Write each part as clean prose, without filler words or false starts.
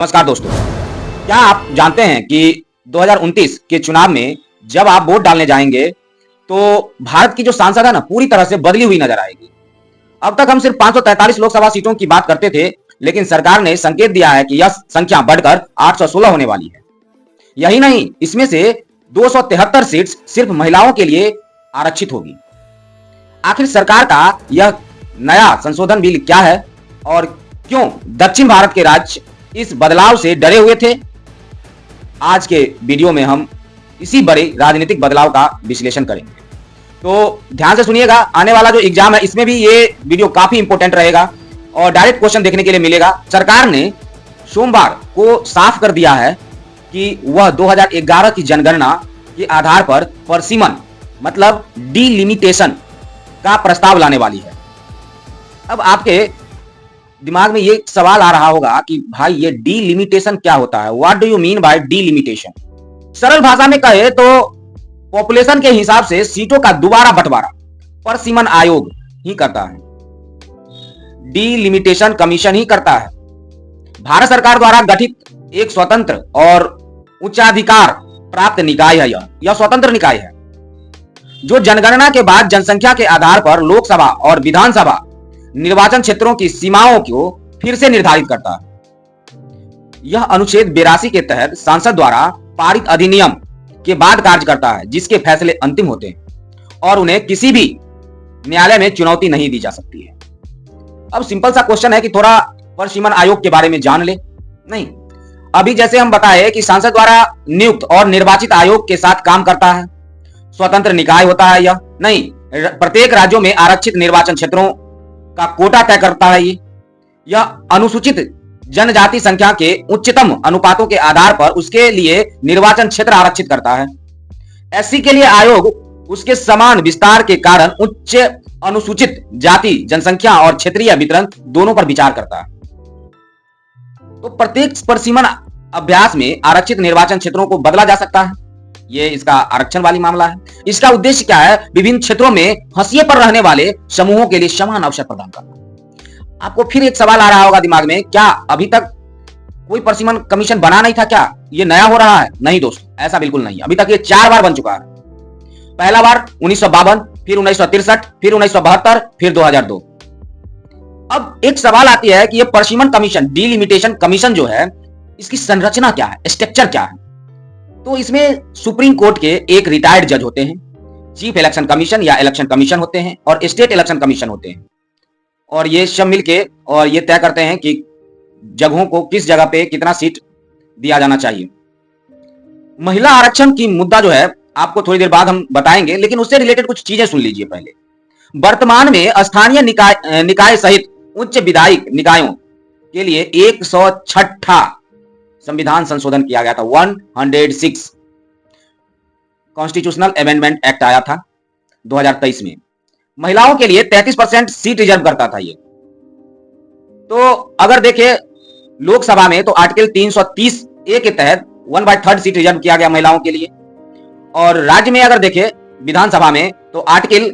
नमस्कार दोस्तों, क्या आप जानते हैं कि 2029 के चुनाव में जब आप वोट डालने जाएंगे तो भारत की जो सांसद है ना पूरी तरह से बदली हुई नजर आएगी। अब तक हम सिर्फ 543 लोकसभा सीटों की बात करते थे, लेकिन सरकार ने संकेत दिया है कि यह संख्या बढ़कर 816 होने वाली है। यही नहीं, इसमें से 273 सीट सिर्फ महिलाओं के लिए आरक्षित होगी। आखिर सरकार का यह नया संशोधन बिल क्या है और क्यों दक्षिण भारत के राज्य इस बदलाव से डरे हुए थे? आज के वीडियो में हम इसी बड़े राजनीतिक बदलाव का विश्लेषण करेंगे, तो ध्यान से सुनिएगा। आने वाला जो एग्जाम है इसमें भी ये वीडियो काफी इंपॉर्टेंट रहेगा और डायरेक्ट क्वेश्चन देखने के लिए मिलेगा। सरकार ने सोमवार को साफ कर दिया है कि वह 2011 की जनगणना के आधार पर परसीमन मतलब डिलिमिटेशन का प्रस्ताव लाने वाली है। अब आपके दिमाग में ये सवाल आ रहा होगा कि भाई ये डिलिमिटेशन क्या होता है? What do you mean by delimitation? सरल भाषा में कहे तो पॉपुलेशन के हिसाब से सीटों का दोबारा बंटवारा परसीमन आयोग ही करता है, डिलिमिटेशन कमीशन ही करता है। भारत सरकार द्वारा गठित एक स्वतंत्र और उच्चाधिकार प्राप्त निकाय है। यह स्वतंत्र निकाय है जो जनगणना के बाद जनसंख्या के आधार पर लोकसभा और विधानसभा निर्वाचन क्षेत्रों की सीमाओं को फिर से निर्धारित करता है। यह अनुच्छेद 82 के तहत सांसद द्वारा पारित अधिनियम के बाद कार्य करता है, जिसके फैसले अंतिम होते हैं और उन्हें किसी भी न्यायालय में चुनौती नहीं दी जा सकती है। अब सिंपल सा क्वेश्चन है कि थोड़ा परसीमन आयोग के बारे में जान ले। नहीं, अभी जैसे हम बताए कि सांसद द्वारा नियुक्त और निर्वाचित आयोग के साथ काम करता है, स्वतंत्र निकाय होता है। यह नहीं, प्रत्येक राज्यों में आरक्षित निर्वाचन क्षेत्रों का कोटा तय करता है। यह अनुसूचित जनजाति संख्या के उच्चतम अनुपातों के आधार पर उसके लिए निर्वाचन क्षेत्र आरक्षित करता है। एससी के लिए आयोग उसके समान विस्तार के कारण उच्च अनुसूचित जाति जनसंख्या और क्षेत्रीय वितरण दोनों पर विचार करता है। तो प्रत्येक परसीमन अभ्यास में आरक्षित निर्वाचन क्षेत्रों को बदला जा सकता है। ये इसका आरक्षण वाली मामला है। इसका उद्देश्य क्या है? विभिन्न क्षेत्रों में हाशिए पर रहने वाले समूहों के लिए समान अवसर प्रदान करना। आपको फिर एक सवाल आ रहा होगा दिमाग में, क्या अभी तक कोई परसीमन कमीशन बना नहीं था? क्या ये नया हो रहा है? नहीं दोस्तों, ऐसा बिल्कुल नहीं है। अभी तक ये 4 बार बन चुका है। पहला बार 1952, फिर 1963, फिर 1972, फिर 2002। अब एक सवाल आती है कि ये परसीमन कमीशन, डिलिमिटेशन कमीशन जो है, इसकी संरचना क्या है, स्ट्रक्चर क्या है? तो इसमें सुप्रीम कोर्ट के एक रिटायर्ड जज होते हैं, चीफ इलेक्शन कमीशन या इलेक्शन कमीशन होते हैं और स्टेट इलेक्शन कमीशन होते हैं, और ये सब मिलके और ये तय करते हैं कि जगहों को किस जगह पे कितना सीट दिया जाना चाहिए। महिला आरक्षण की मुद्दा जो है आपको थोड़ी देर बाद हम बताएंगे, लेकिन उससे रिलेटेड कुछ चीजें सुन लीजिए पहले। वर्तमान में स्थानीय निकाय सहित उच्च विधायिक निकायों के लिए 106 संविधान संशोधन किया गया था। 106 कॉन्स्टिट्यूशनल अमेंडमेंट एक्ट आया था 2023 में। महिलाओं के लिए 33% सीट रिजर्व करता था ये। तो अगर देखें लोकसभा में तो आर्टिकल 330 ए के तहत 1/3 सीट रिजर्व किया गया महिलाओं के लिए, और राज्य में अगर देखें विधानसभा में तो आर्टिकल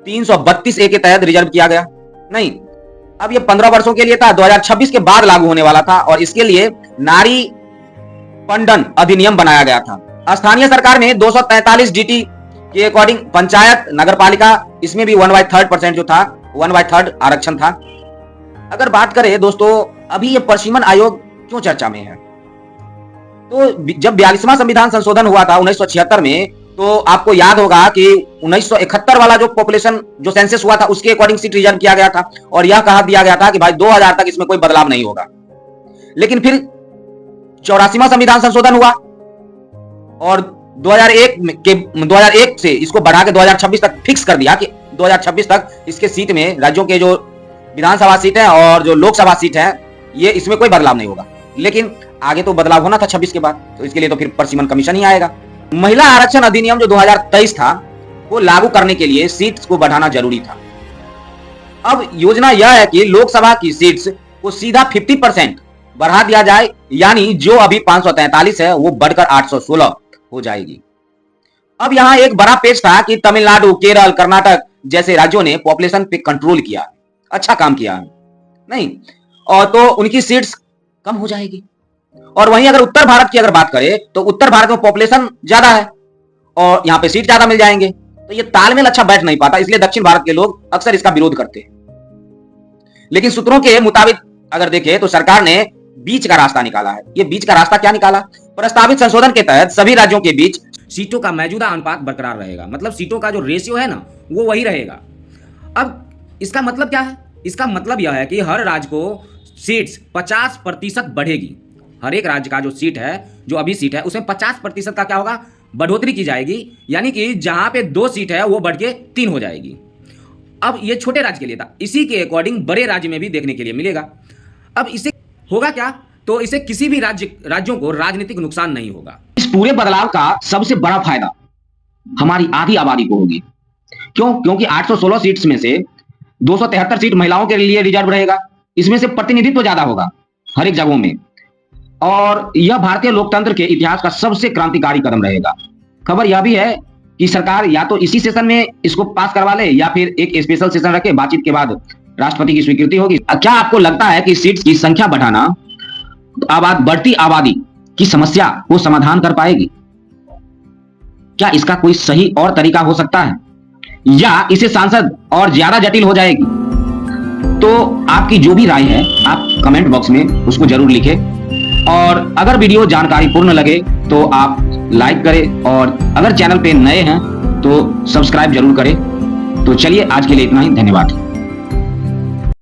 332 ए के तहत रिजर्व किया गया। नहीं, अब ये 15 वर्षों के लिए था, 2026 के बाद लागू होने वाला था, और इसके लिए नारी पंडन अधिनियम बनाया गया था। स्थानीय सरकार में 243 डीटी के अकॉर्डिंग पंचायत नगर पालिका, इसमें भी 1/3% जो था 1/3 आरक्षण था। अगर बात करें दोस्तों, अभी ये परसीमन आयोग क्यों चर्चा में है? तो जब 42वां संविधान संशोधन हुआ था 1976 में, तो आपको याद होगा कि 1971 वाला जो पॉपुलेशन जो सेंसस हुआ था उसके अकॉर्डिंग सीट रिजर्व किया गया था, और यह कहा दिया गया था कि भाई 2000 तक इसमें कोई बदलाव नहीं होगा। लेकिन फिर 84वां संविधान संशोधन हुआ और 2001 से इसको बढ़ा के 2026 तक फिक्स कर दिया कि 2026 तक इसके सीट में राज्यों के जो विधानसभा सीट है और जो लोकसभा सीट है ये इसमें कोई बदलाव नहीं होगा। लेकिन आगे तो बदलाव होना था 26 के बाद, तो इसके लिए तो फिर परसीमन कमीशन ही आएगा। महिला आरक्षण अधिनियम जो 2023 था वो लागू करने के लिए सीट्स को बढ़ाना जरूरी था। अब योजना यह है कि लोकसभा की सीट्स को सीधा 50% बढ़ा दिया जाए, यानी जो अभी 543 है वो बढ़कर 816 हो जाएगी। अब यहां एक बड़ा पेच था कि तमिलनाडु, केरल, कर्नाटक जैसे राज्यों ने पॉपुलेशन पे कंट्रोल किया, अच्छा काम किया नहीं, और तो उनकी सीट्स कम हो जाएगी। और वहीं अगर उत्तर भारत की अगर बात करें तो उत्तर भारत में पॉपुलेशन ज्यादा है और यहां पे सीट ज्यादा मिल जाएंगे, तो ये तालमेल अच्छा बैठ नहीं पाता, इसलिए दक्षिण भारत के लोग अक्सर इसका विरोध करते हैं। लेकिन सूत्रों के मुताबिक अगर देखें तो सरकार ने बीच का रास्ता निकाला है। ये बीच का रास्ता क्या निकाला? प्रस्तावित संशोधन के तहत सभी राज्यों के बीच सीटों का मौजूदा अनुपात बरकरार रहेगा, मतलब सीटों का जो रेशियो है ना वो वही रहेगा। अब इसका मतलब क्या है? इसका मतलब यह है कि हर राज्य को सीट्स 50% बढ़ेगी। हर एक राज्य का जो सीट है, जो अभी सीट है, उसमें 50% का क्या होगा? बढ़ोतरी की जाएगी, यानी कि जहां पे 2 सीट है वो बढ़ के 3 हो जाएगी। अब ये छोटे राज्य के लिए था, इसी के अकॉर्डिंग बड़े राज्य में भी देखने के लिए मिलेगा। अब इससे होगा क्या? तो इससे किसी भी राज्यों को राजनीतिक नुकसान नहीं होगा। इस पूरे बदलाव का सबसे बड़ा फायदा हमारी आधी आबादी को होगी। क्यों? क्योंकि 816 सीट्स में से 273 सीट महिलाओं के लिए रिजर्व रहेगा। इसमें से प्रतिनिधित्व ज्यादा होगा हर एक जगहों में, और यह भारतीय लोकतंत्र के इतिहास का सबसे क्रांतिकारी कदम रहेगा। खबर यह भी है कि सरकार या तो इसी सेशन में इसको पास करवा ले या फिर एक स्पेशल सेशन रखे, बातचीत के बाद राष्ट्रपति की स्वीकृति होगी। क्या आपको लगता है कि सीट्स की संख्या बढ़ाना बढ़ती आबादी की समस्या को समाधान कर पाएगी? क्या इसका कोई सही और तरीका हो सकता है, या इसे सांसद और ज्यादा जटिल हो जाएगी? तो आपकी जो भी राय है आप कमेंट बॉक्स में उसको जरूर लिखें, और अगर वीडियो जानकारी पूर्ण लगे तो आप लाइक करें, और अगर चैनल पे नए हैं तो सब्सक्राइब जरूर करें। तो चलिए आज के लिए इतना ही, धन्यवाद।